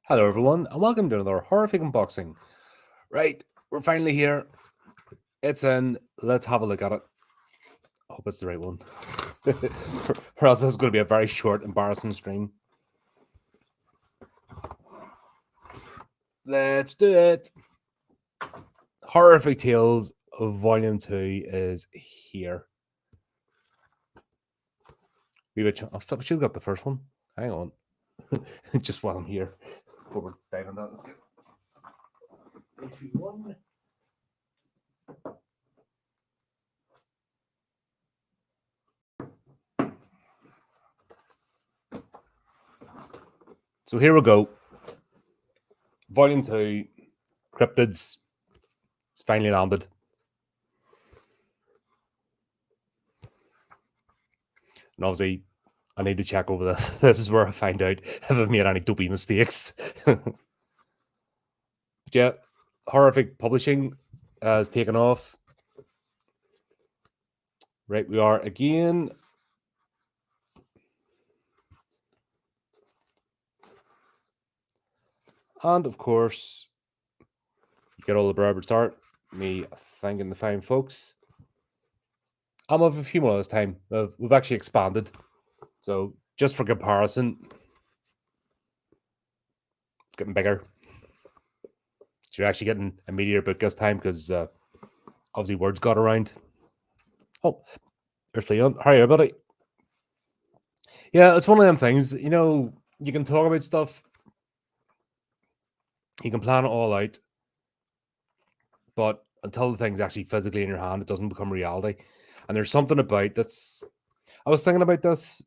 Hello, everyone, and welcome to another horrific unboxing. Right, we're finally here. It's in. Let's have a look at it. I hope it's the right one. Or else this is going to be a very short, embarrassing stream. Let's do it. HORRORific Tales Volume 2 is here. I should have got the first one. Hang on. Just while I'm here. Before we're diving that. Let's get 3, 2, 1. So here we go. Volume 2, Cryptids. It's finally landed. And obviously, I need to check over this. This is where I find out if I've made any dopey mistakes. But yeah, HORRORific Publishing has taken off. Right, we are again. And of course, you get all the Berber start. Me thanking the fine folks. I'm of a few more this time. We've actually expanded. So just for comparison, it's getting bigger. So you're actually getting a meatier book this time because obviously words got around. Oh, there's Leon. How are you, buddy? Yeah, it's one of them things. You know, you can talk about stuff. You can plan it all out. But until the thing's actually physically in your hand, it doesn't become reality. And there's something about that's. I was thinking about this.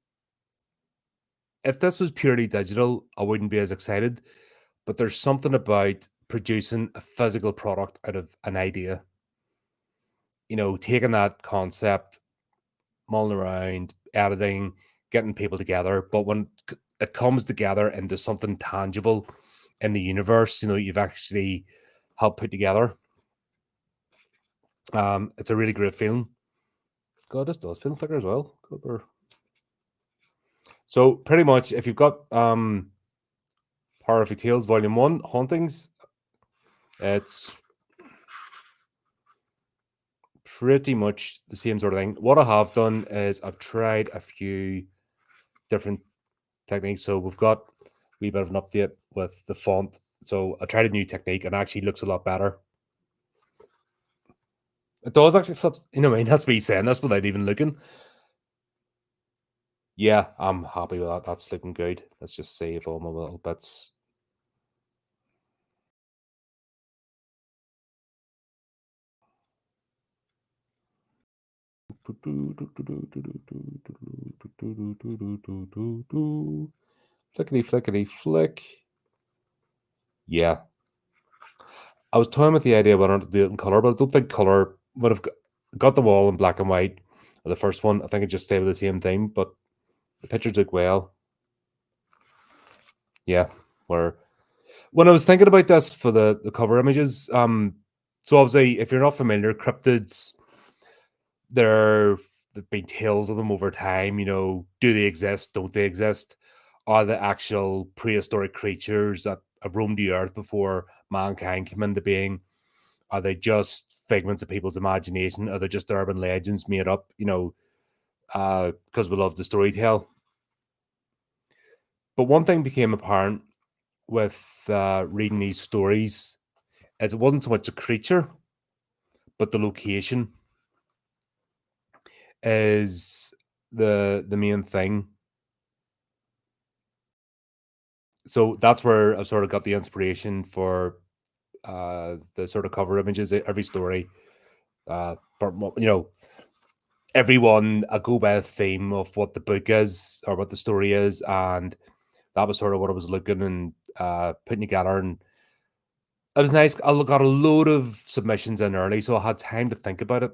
If this was purely digital, I wouldn't be as excited. But there's something about producing a physical product out of an idea. You know, taking that concept, mulling around, editing, getting people together. But when it comes together into something tangible in the universe, you know, you've actually helped put together. It's a really great feeling. God, this does film flicker as well. So pretty much, if you've got HORRORific Tales Volume 1, Hauntings, it's pretty much the same sort of thing. What I have done is I've tried a few different techniques. So we've got a wee bit of an update with the font. So I tried a new technique and it actually looks a lot better. It does actually flip. You know what I mean? That's me saying this without even looking. Yeah, I'm happy with that. That's looking good. Let's just save all my little bits. Flickety flickety flick. Yeah. I was toying with the idea whether or not to do it in color, but I don't think color would have got the wall in black and white. Or the first one, I think it just stayed with the same thing, but the pictures look well. Yeah. Where when I was thinking about this for the cover images, so obviously if you're not familiar, cryptids, there've been tales of them over time. You know, do they exist? Don't they exist? Are they actual prehistoric creatures that have roamed the earth before mankind came into being? Are they just figments of people's imagination? Are they just urban legends made up, you know, because we love the storytell? But one thing became apparent with reading these stories is it wasn't so much a creature, but the location is the main thing. So that's where I sort of got the inspiration for the sort of cover images. Every story, but you know, everyone I go by a theme of what the book is or what the story is, and that was sort of what I was looking and putting together. And it was nice. I got a load of submissions in early, so I had time to think about it.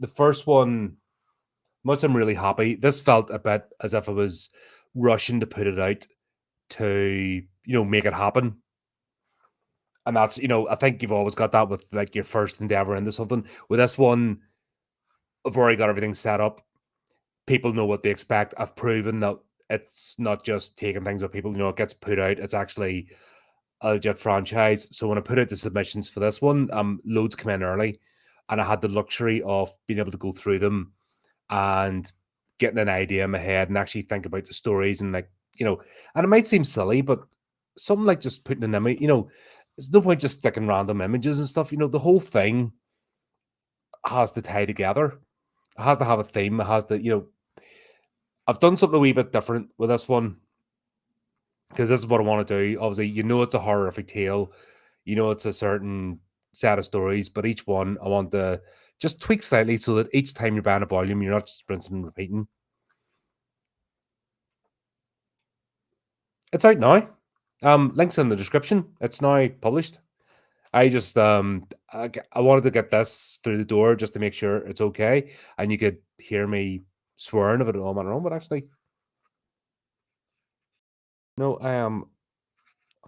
The first one, much I'm really happy. This felt a bit as if I was rushing to put it out to, you know, make it happen. And that's, you know, I think you've always got that with like your first endeavor into something. With this one, I've already got everything set up. People know what they expect. I've proven that it's not just taking things of people, it gets put out. It's actually a legit franchise. So when I put out the submissions for this one, loads come in early, and I had the luxury of being able to go through them and getting an idea in my head and actually think about the stories and and it might seem silly, but something like just putting an image, there's no point just sticking random images and stuff. The whole thing has to tie together. It has to have a theme. It has to, I've done something a wee bit different with this one because this is what I want to do. Obviously, it's a horrific tale. It's a certain set of stories, but each one I want to just tweak slightly so that each time you're buying a volume, you're not just rinsing and repeating. It's out now. Links in the description. It's now published. I just I wanted to get this through the door just to make sure it's okay, and you could hear me swearing if it all went wrong. But actually, no, I am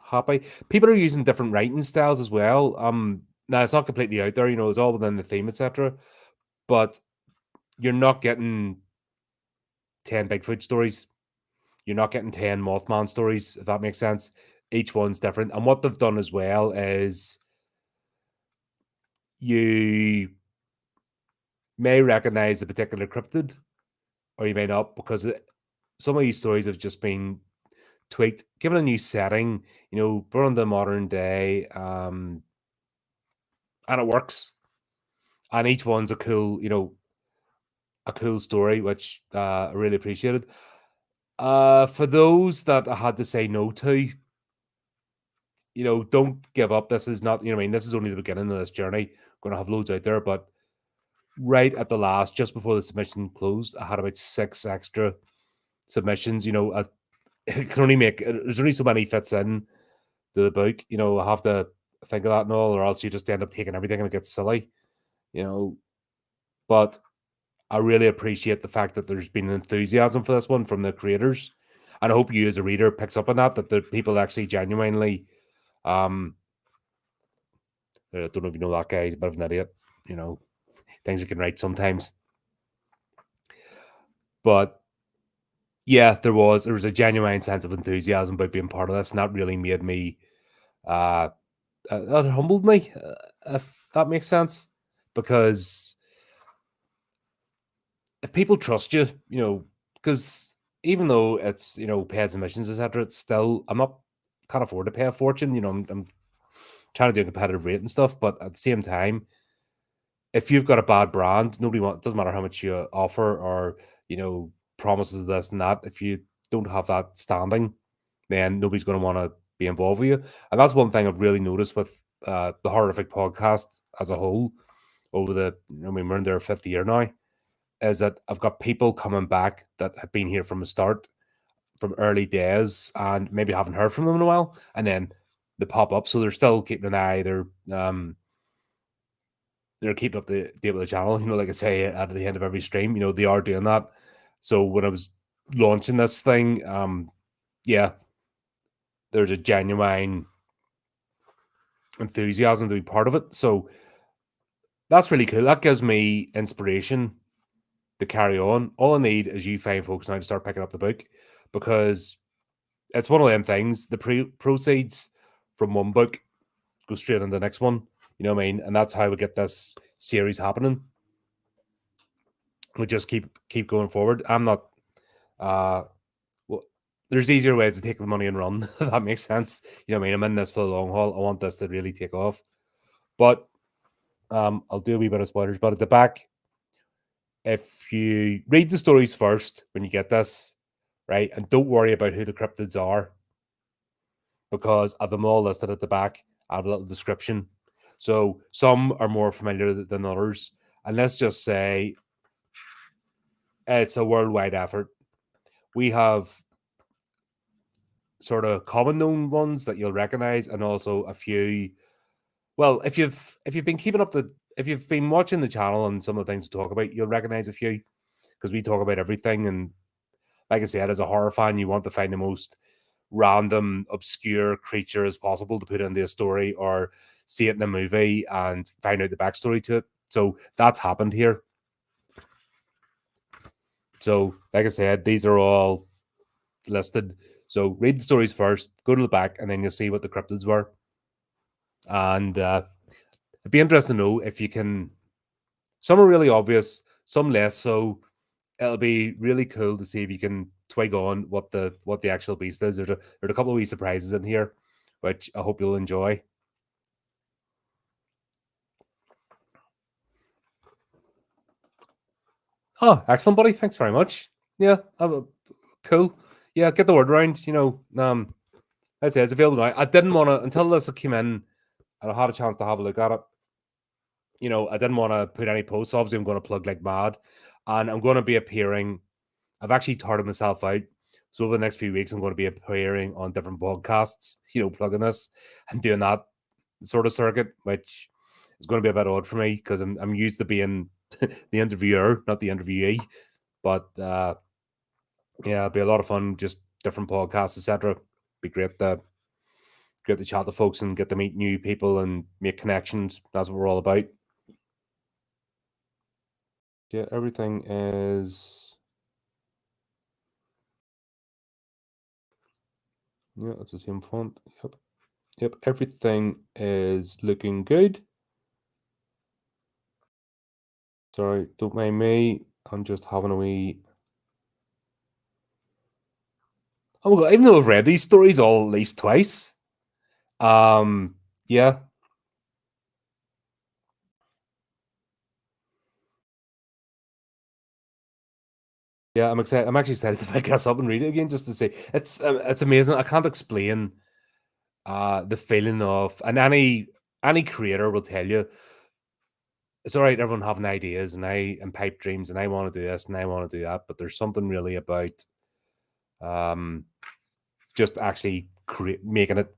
happy. People are using different writing styles as well. Now it's not completely out there. It's all within the theme, etc. But you're not getting 10 Bigfoot stories. You're not getting 10 Mothman stories, if that makes sense. Each one's different. And what they've done as well is you may recognize a particular cryptid, or you may not, because some of these stories have just been tweaked, given a new setting, brought into modern day, and it works. And each one's a cool, a cool story, which I really appreciated. For those that I had to say no to, don't give up. This is not, this is only the beginning of this journey. Going to have loads out there, but right at the last, just before the submission closed, I had about 6 extra submissions. I can only there's only so many fits in to the book. I have to think of that and all, or else you just end up taking everything and it gets silly. But I really appreciate the fact that there's been enthusiasm for this one from the creators, and I hope you as a reader picks up on that the people actually genuinely I don't know if you know that guy. He's a bit of an idiot. Things he can write sometimes. But yeah, there was a genuine sense of enthusiasm about being part of this, and that really made me that humbled me, if that makes sense. Because if people trust you, because even though it's paid submissions, etc., it's still can't afford to pay a fortune. I'm trying to do a competitive rate and stuff, but at the same time, if you've got a bad brand, doesn't matter how much you offer or promises this and that. If you don't have that standing, then nobody's going to want to be involved with you. And that's one thing I've really noticed with the HORRORific podcast as a whole over we're in their 5th year now, is that I've got people coming back that have been here from the start, from early days, and maybe haven't heard from them in a while, and then they pop up. So they're still keeping an eye. They're keeping up the date with the channel, like I say at the end of every stream, they are doing that. So when I was launching this thing, yeah, there's a genuine enthusiasm to be part of it. So that's really cool. That gives me inspiration to carry on. All I need is you fine folks now to start picking up the book, because it's one of them things. The proceeds from one book go straight into the next one. You know what I mean? And that's how we get this series happening. We just keep going forward. I'm not there's easier ways to take the money and run, if that makes sense. You know what I mean? I'm in this for the long haul. I want this to really take off. But I'll do a wee bit of spoilers. But at the back, if you read the stories first when you get this, right, and don't worry about who the cryptids are, because of them all listed at the back, I have a little description. So some are more familiar than others. And let's just say it's a worldwide effort. We have sort of common known ones that you'll recognize, and also a few. Well, if you've been if you've been watching the channel and some of the things we talk about, you'll recognize a few, because we talk about everything. And like I said, as a horror fan, you want to find the most random, obscure creature as possible to put into a story, or see it in a movie and find out the backstory to it. So that's happened here. So, like I said, these are all listed. So read the stories first, go to the back, and then you'll see what the cryptids were. And it'd be interesting to know if you can. Some are really obvious, some less so. It'll be really cool to see if you can twig on what the actual beast is. There's a couple of wee surprises in here, which I hope you'll enjoy. Oh, excellent, buddy. Thanks very much. Yeah, cool. Yeah, get the word around. I say it's available now. I didn't want to until this came in, and I had a chance to have a look at it. I didn't want to put any posts. Obviously, I'm going to plug like mad, and I'm going to be appearing. I've actually tarted myself out. So over the next few weeks, I'm going to be appearing on different podcasts. Plugging this and doing that sort of circuit, which is going to be a bit odd for me because I'm used to being the interviewer, not the interviewee. But yeah, it'll be a lot of fun. Just different podcasts, etc. Be great to chat to folks and get to meet new people and make connections. That's what we're all about. Yeah, everything is. Yeah, it's the same font. Yep, everything is looking good. Sorry, don't mind me. I'm just having a wee. Oh my god! Even though I've read these stories all at least twice, yeah, yeah, I'm excited. I'm actually excited to pick this up and read it again just to see. It's amazing. I can't explain the feeling of, and any creator will tell you it's all right. Everyone having ideas and pipe dreams, and I want to do this and I want to do that, but there's something really about just actually making it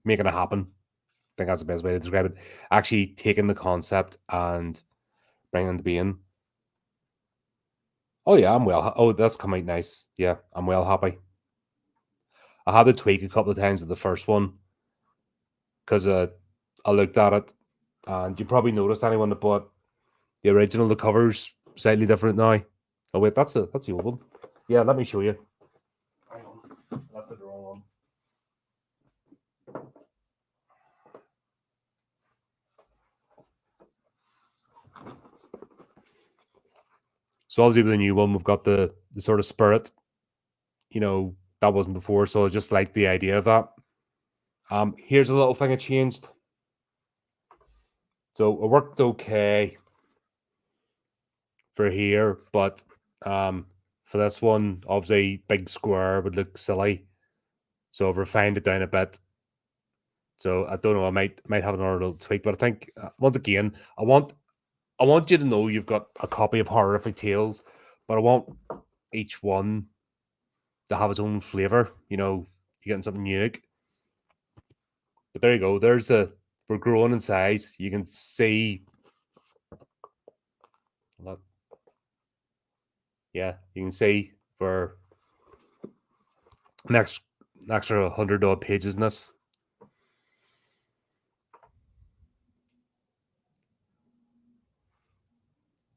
happen. I think that's the best way to describe it. Actually taking the concept and bringing it into being. Oh yeah, I'm well. Oh, that's come out nice. Yeah, I'm well happy. I had to tweak a couple of times with the first one because I looked at it, and you probably noticed anyone that bought the original. The cover's slightly different now. Oh wait, that's the old one. Yeah, let me show you. Hang on, that's the wrong one. So obviously with the new one, we've got the sort of spirit. That wasn't before, so I just like the idea of that. Here's a little thing I changed. So it worked okay for here, but for this one, obviously big square would look silly. So I've refined it down a bit. So I don't know, I might have another little tweak, but I think once again, I want you to know you've got a copy of Horrific Tales, but I want each one to have its own flavor. You're getting something unique. But there you go. We're growing in size. You can see that. Yeah, you can see we're next extra 100 odd pages in this.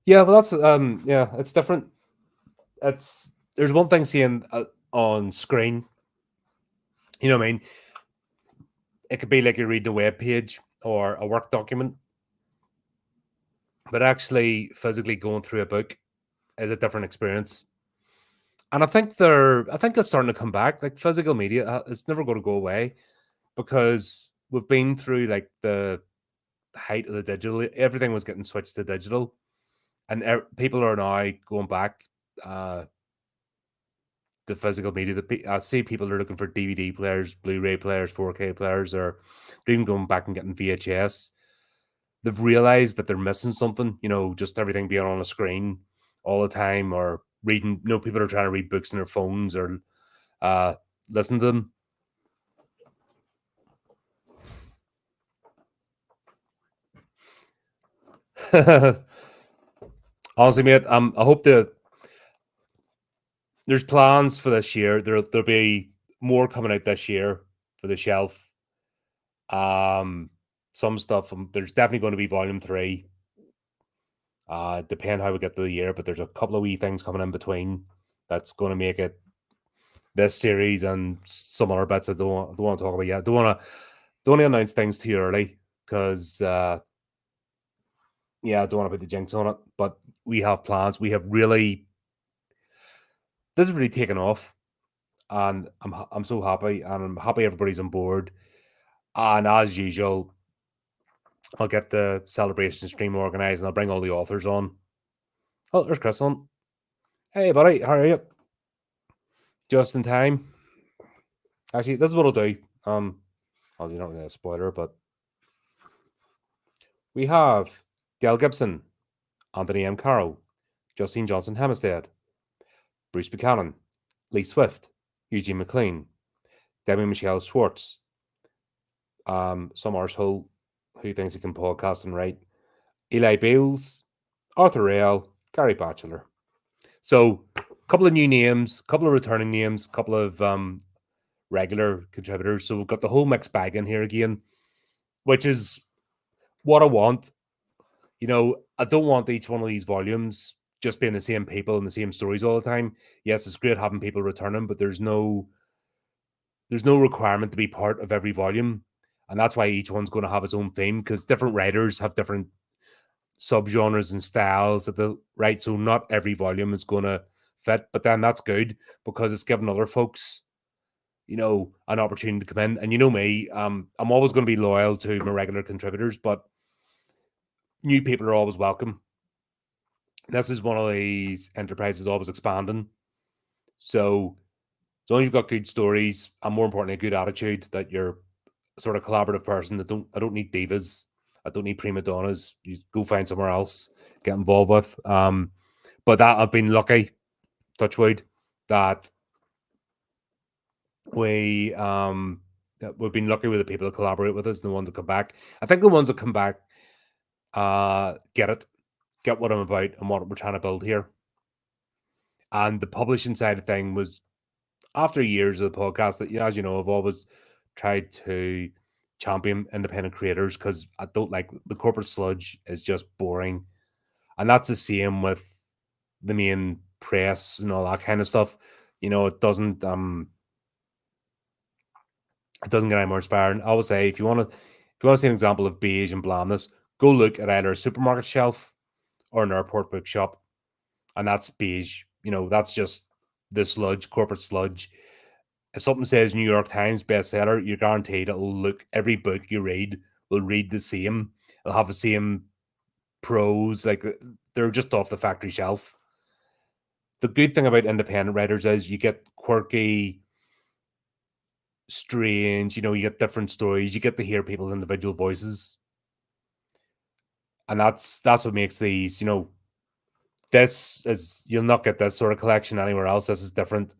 Yeah, well, that's yeah, it's different. There's one thing seeing on screen. You know what I mean? It could be like you're reading a web page or a work document, but actually physically going through a book is a different experience. And I think it's starting to come back. Like physical media, it's never going to go away because we've been through like the height of the digital. Everything was getting switched to digital, and people are now going back to physical media. I see people are looking for DVD players, Blu-ray players, 4K players, or they're even going back and getting VHS. They've realized that they're missing something. Just everything being on a screen all the time, or reading. People are trying to read books on their phones or listen to them. Honestly, mate, I hope that there's plans for this year. There'll be more coming out this year for the shelf. Some stuff. There's definitely going to be volume 3. Depend how we get through the year, but there's a couple of wee things coming in between that's going to make it this series and some other bits I don't want to talk about yet. Don't want to announce things too early because I don't want to put the jinx on it. But we have plans. We have really this has really taken off, and I'm so happy, and I'm happy everybody's on board. And as usual, I'll get the celebration stream organized, and I'll bring all the authors on. Oh, there's Chris on. Hey, buddy, how are you? Just in time. Actually, this is what I'll do. Well, you're not really a spoiler, but we have Gail Gibson, Anthony M. Carroll, Justine Johnson Hemistead, Bruce Buchanan, Lee Swift, Eugene McLean, Debbie Michelle Schwartz, some arsehole who thinks he can podcast and write, Eli Beals, Arthur Rail, Gary Batchelor. So, a couple of new names, a couple of returning names, a couple of regular contributors. So we've got the whole mixed bag in here again, which is what I want. You know, I don't want each one of these volumes just being the same people and the same stories all the time. Yes, it's great having people returning, but there's no requirement to be part of every volume. And that's why each one's going to have its own theme, because different writers have different subgenres and styles that they write. So not every volume is going to fit, but then that's good because it's giving other folks, you know, an opportunity to come in. And you know me, I'm always going to be loyal to my regular contributors, but new people are always welcome. This is one of these enterprises always expanding. So as long as you've got good stories and more importantly, a good attitude, that you're a sort of collaborative person, I don't need divas. I don't need prima donnas. You go find somewhere else, get involved with. But that I've been lucky, touch wood, that we've been lucky with the people that collaborate with us and the ones that come back. I think the ones that come back get what I'm about and what we're trying to build here. And the publishing side of thing was after years of the podcast that, as you know, I've always tried to champion independent creators because I don't like the corporate sludge is just boring. And that's the same with the main press and all that kind of stuff. You know, it doesn't get any more inspiring. I would say if you want to see an example of beige and blandness, go look at either a supermarket shelf or an airport bookshop. And that's beige. You know, that's just the sludge, corporate sludge. If something says New York Times bestseller, you're guaranteed it'll look, every book you read will read the same. It'll have the same prose, like they're just off the factory shelf. The good thing about independent writers is you get quirky, strange, you know, you get different stories, you get to hear people's individual voices. And that's what makes these, you know, this is, you'll not get this sort of collection anywhere else. This is different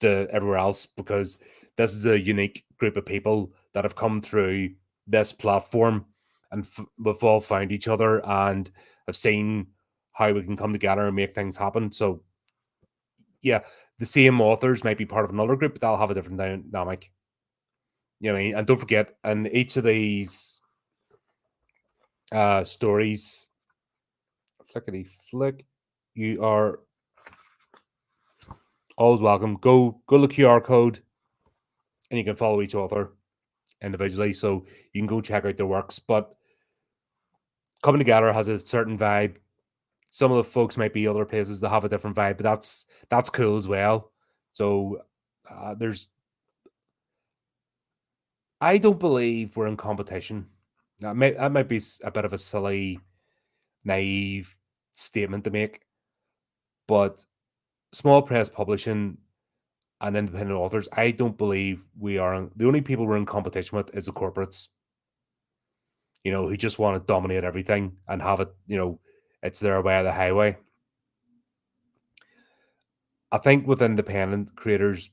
to everywhere else because this is a unique group of people that have come through this platform and we've all found each other and have seen how we can come together and make things happen. So yeah, the same authors might be part of another group, but they'll have a different dynamic. You know what I mean? And don't forget, in each of these stories, flickety flick, you are always welcome. Go the QR code and you can follow each author individually, so you can go check out their works. But coming together has a certain vibe. Some of the folks might be other places that have a different vibe, but that's cool as well. So I don't believe we're in competition. That might be a bit of a silly, naive statement to make, but small press publishing and independent authors, I don't believe we are. The only people we're in competition with is the corporates, you know, who just want to dominate everything and have it, you know, it's their way of the highway. I think with independent creators,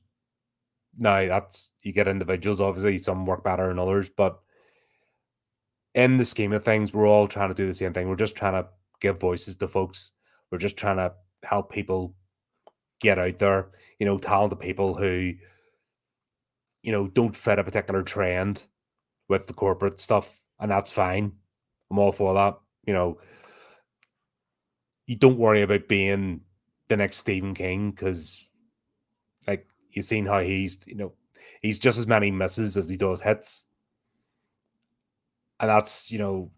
now that's, you get individuals, obviously, some work better than others, but in the scheme of things, we're all trying to do the same thing. We're just trying to give voices to folks. We're just trying to help people get out there, you know, talented people who, you know, don't fit a particular trend with the corporate stuff, and that's fine. I'm all for that. You know, you don't worry about being the next Stephen King because, like, you've seen how he's just as many misses as he does hits, and that's you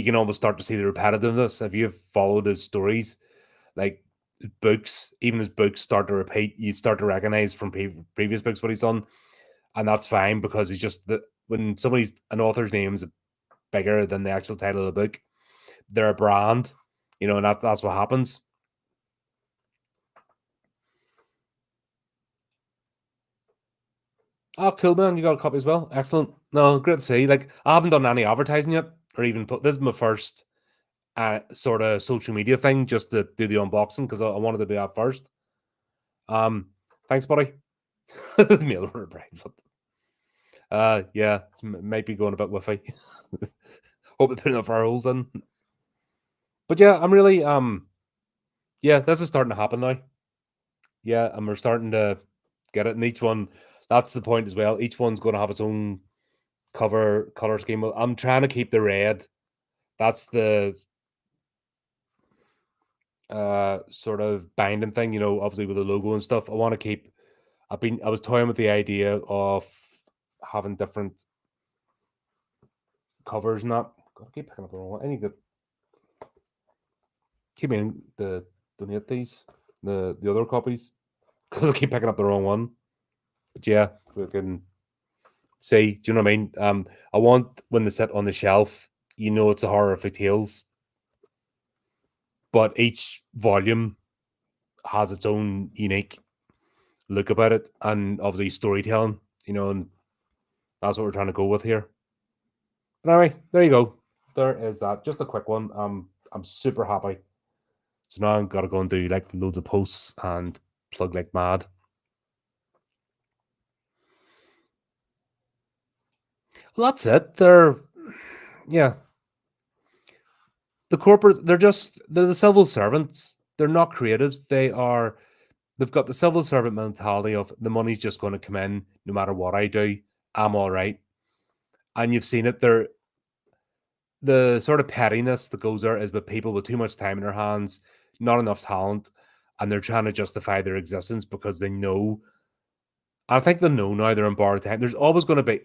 can almost start to see the repetitiveness if you've followed his stories, like books. Even his books start to repeat. You start to recognize from previous books what he's done, and that's fine because he's just when somebody's an author's name is bigger than the actual title of the book, they're a brand, and that's what happens. Oh, cool, man. You got a copy as well. Excellent. No, great to see. Like, I haven't done any advertising yet, or even this is my first sort of social media thing just to do the unboxing because I wanted to do that first. Thanks, buddy. Mail order private. Yeah, it might be going a bit whiffy. Hope they put enough fire holes in. But yeah, I'm really yeah, this is starting to happen now. Yeah, and we're starting to get it. And each one, that's the point as well. Each one's going to have its own cover color scheme. I'm trying to keep the red. That's the sort of binding thing, obviously with the logo and stuff. I want to keep. I was toying with the idea of having different covers and that. I keep picking up the wrong one. I need to keep meaning to donate these, the other copies, because I keep picking up the wrong one. But yeah, we can see. Do you know what I mean? I want when they sit on the shelf, it's a horrific tales, but each volume has its own unique look about it, and obviously storytelling. And that's what we're trying to go with here. But anyway, there you go. There is that. Just a quick one. I'm super happy. So now I've got to go and do like loads of posts and plug like mad. Well, that's it. Yeah. The corporate, they're the civil servants. They're not creatives. They've got the civil servant mentality of the money's just going to come in no matter what I do. I'm all right. And you've seen it. The sort of pettiness that goes there is with people with too much time in their hands, not enough talent, and they're trying to justify their existence because they know. I think they know now they're in borrowed time. There's always going to be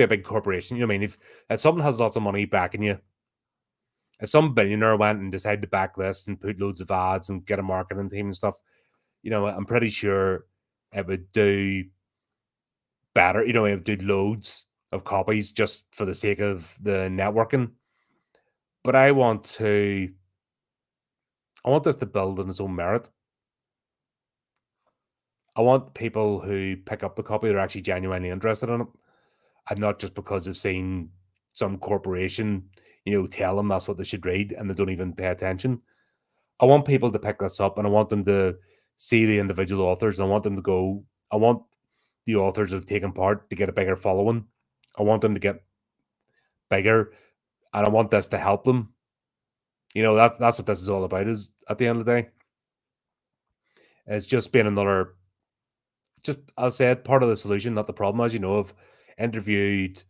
a big corporation. You know what I mean? If someone has lots of money backing you, if some billionaire went and decided to back this and put loads of ads and get a marketing team and stuff, I'm pretty sure it would do better. It would do loads of copies just for the sake of the networking. But I want this to build on its own merit. I want people who pick up the copy that are actually genuinely interested in it, and not just because they've seen some corporation, tell them that's what they should read and they don't even pay attention. I want people to pick this up, and I want them to see the individual authors. And I want them to go. I want the authors that have taken part to get a bigger following. I want them to get bigger, and I want this to help them. That's what this is all about. Is at the end of the day, it's just being another. Just I'll say it, part of the solution, not the problem. As you know, I've interviewed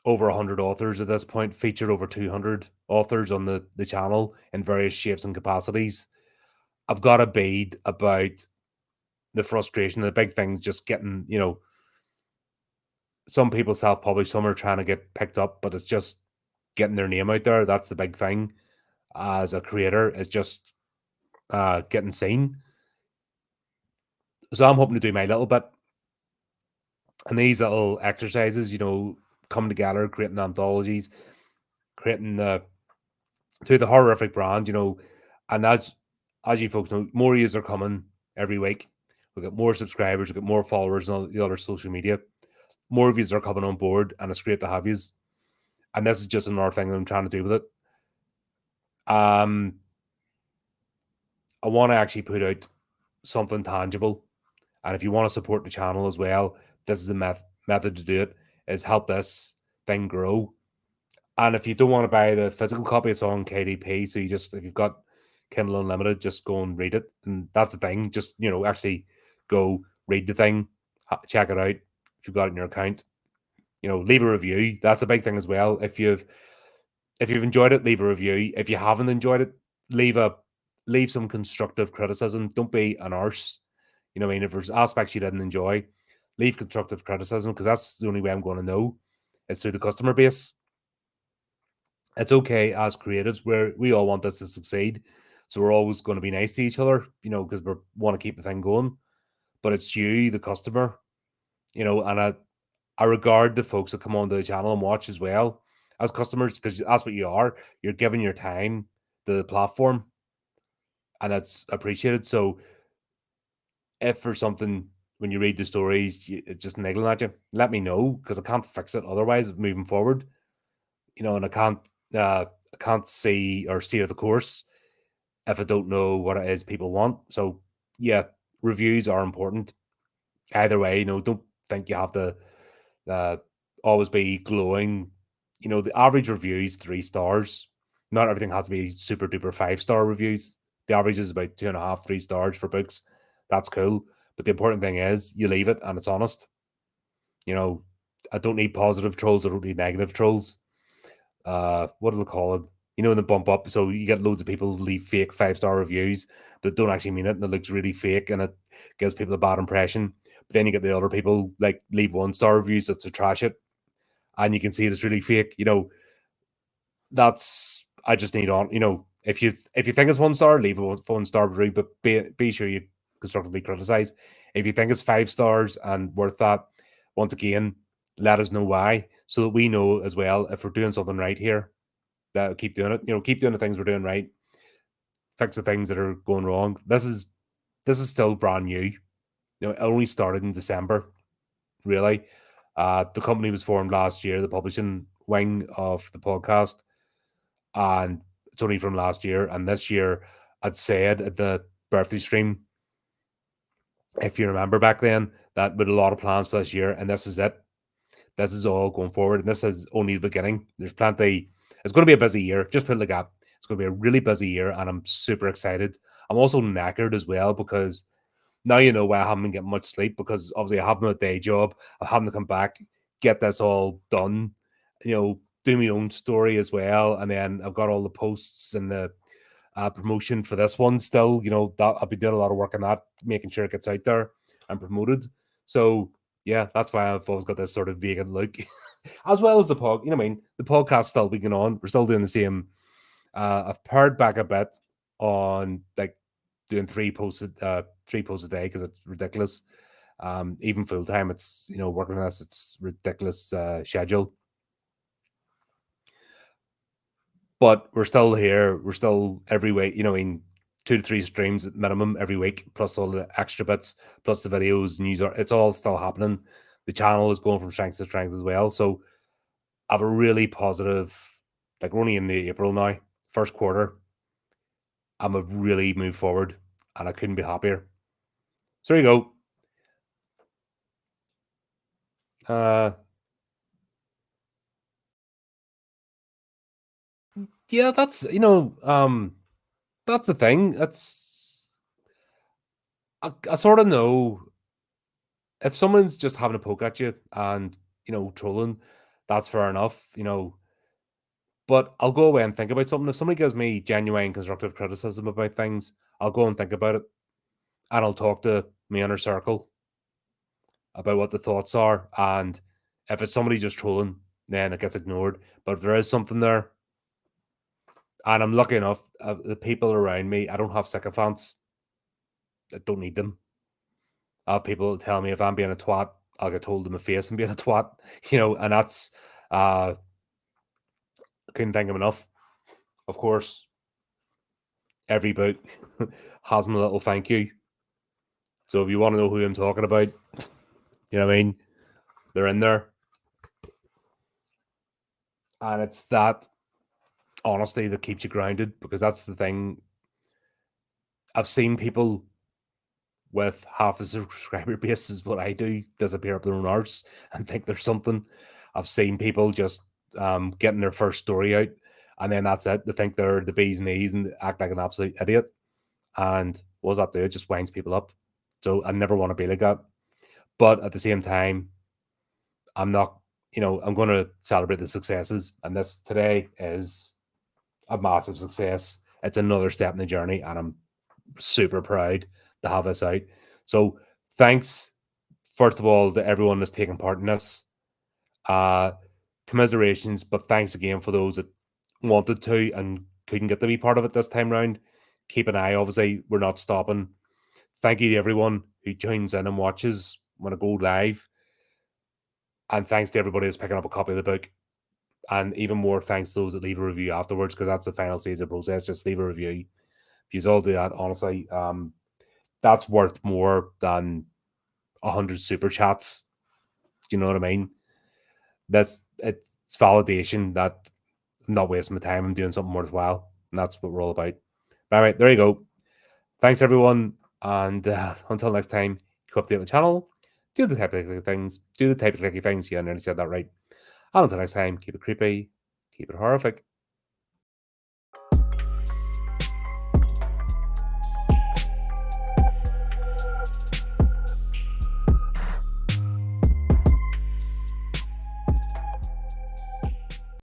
over 100 authors at this point, featured over 200 authors on the channel in various shapes and capacities. I've got a bead about the frustration. The big thing's just getting, some people self-publish, some are trying to get picked up, but it's just getting their name out there. That's the big thing as a creator, is just getting seen. So I'm hoping to do my little bit. And these little exercises, come together, creating anthologies, creating the horrific brand, and as you folks know, more years are coming every week. We've got more subscribers, we've got more followers on all the other social media. More of you are coming on board, and it's great to have you. And this is just another thing that I'm trying to do with it. I want to actually put out something tangible. And if you want to support the channel as well, this is the method to do it, is help this thing grow. And if you don't want to buy the physical copy, it's on KDP. So if you've got Kindle Unlimited, just go and read it. And that's the thing. Just, actually go read the thing, check it out. If you've got it in your account, leave a review. That's a big thing as well. If you've enjoyed it, leave a review. If you haven't enjoyed it, leave some constructive criticism. Don't be an arse. You know what I mean? If there's aspects you didn't enjoy, leave constructive criticism, because that's the only way I'm going to know is through the customer base. It's okay as creatives where we all want this to succeed. So we're always going to be nice to each other, you know, because we want to keep the thing going. But it's you, the customer, you know, and I regard the folks that come onto the channel and watch as well as customers, because that's what you are. You're giving your time to the platform, and it's appreciated. So if for something when you read the stories, it's just niggling at you, let me know, because I can't fix it otherwise moving forward. You know, and I can't see or steer the course if I don't know what it is people want. So yeah, reviews are important. Either way, you know, don't think you have to uh, always be glowing. You know, the average review is 3 stars. Not everything has to be super duper 5 star reviews. The average is about 2.5, 3 stars for books. That's cool. But the important thing is you leave it and it's honest. You know, I don't need positive trolls. I don't need negative trolls. What do they call it? You know, in the bump up, so you get loads of people leave fake 5 star reviews that don't actually mean it, and it looks really fake, and it gives people a bad impression. But then you get the other people like leave 1 star reviews that's to trash it, and you can see it's really fake. You know, that's I just need on. You know, if you think it's 1 star, leave a 1 star review, but be sure you constructively criticize. If you think it's 5 stars and worth that, once again, let us know why, so that we know as well if we're doing something right here. That keep doing it. You know, keep doing the things we're doing right. Fix the things that are going wrong. This is still brand new. You know, it only started in December. Really, the company was formed last year, the publishing wing of the podcast, and it's only from last year. And this year, I'd said at the birthday stream, if you remember back then, that with a lot of plans for this year, and this is it. This is all going forward, and this is only the beginning. There's plenty. It's going to be a busy year. Just put it like that. It's going to be a really busy year, and I'm super excited. I'm also knackered as well, because now you know why I haven't been getting much sleep, because obviously I have my day job. I having to come back, get this all done, you know, do my own story as well, and then I've got all the posts and the promotion for this one still. You know, that I'll be doing a lot of work on that, making sure it gets out there and promoted. So yeah, that's why I've always got this sort of vegan look, as well as the pod. You know, what I mean, the podcast still being on. We're still doing the same. I've pared back a bit on like doing 3 posts a day, because it's ridiculous. Even full time, it's, you know, working on this, it's ridiculous schedule. But we're still here. We're still every week, you know, in 2 to 3 streams at minimum every week, plus all the extra bits, plus the videos, news. It's all still happening. The channel is going from strength to strength as well. So I have a really positive, like we're only in the April now, first quarter. I'm a really move forward, and I couldn't be happier. So there you go. Yeah, that's, you know, that's the thing. That's I sort of know if someone's just having a poke at you and, you know, trolling, that's fair enough, you know. But I'll go away and think about something. If somebody gives me genuine constructive criticism about things, I'll go and think about it, and I'll talk to my inner circle about what the thoughts are. And if it's somebody just trolling, then it gets ignored. But if there is something there, and I'm lucky enough, the people around me, I don't have sycophants. I don't need them. I have people tell me if I'm being a twat, I'll get told in my face I'm being a twat, you know, and that's I couldn't think of enough. Of course, every book has my little thank you. So if you want to know who I'm talking about, you know what I mean, they're in there. And it's that honesty that keeps you grounded, because that's the thing. I've seen people with half a subscriber base is what I do disappear up their own arse and think there's something. I've seen people just getting their first story out, and then that's it. They think they're the bee's knees and act like an absolute idiot. And what does that do? It just winds people up. So I never want to be like that. But at the same time, I'm not, you know, I'm going to celebrate the successes. And this today is a massive success. It's another step in the journey, and I'm super proud to have this out. So thanks, first of all, to everyone that's taken part in this. Commiserations, but thanks again for those that wanted to and couldn't get to be part of it this time round. Keep an eye, obviously, we're not stopping. Thank you to everyone who tunes in and watches when I go live. And thanks to everybody that's picking up a copy of the book. And even more thanks to those that leave a review afterwards, because that's the final stage of the process. Just leave a review. If you all do that, honestly, that's worth more than 100 super chats. Do you know what I mean? It's validation that I'm not wasting my time. I'm doing something worthwhile. And that's what we're all about. But anyway, there you go. Thanks, everyone. And until next time, keep updating the channel. Do the type of clicky things. Do the type of clicky things. Yeah, I nearly said that right. And until next time, keep it creepy. Keep it horrific.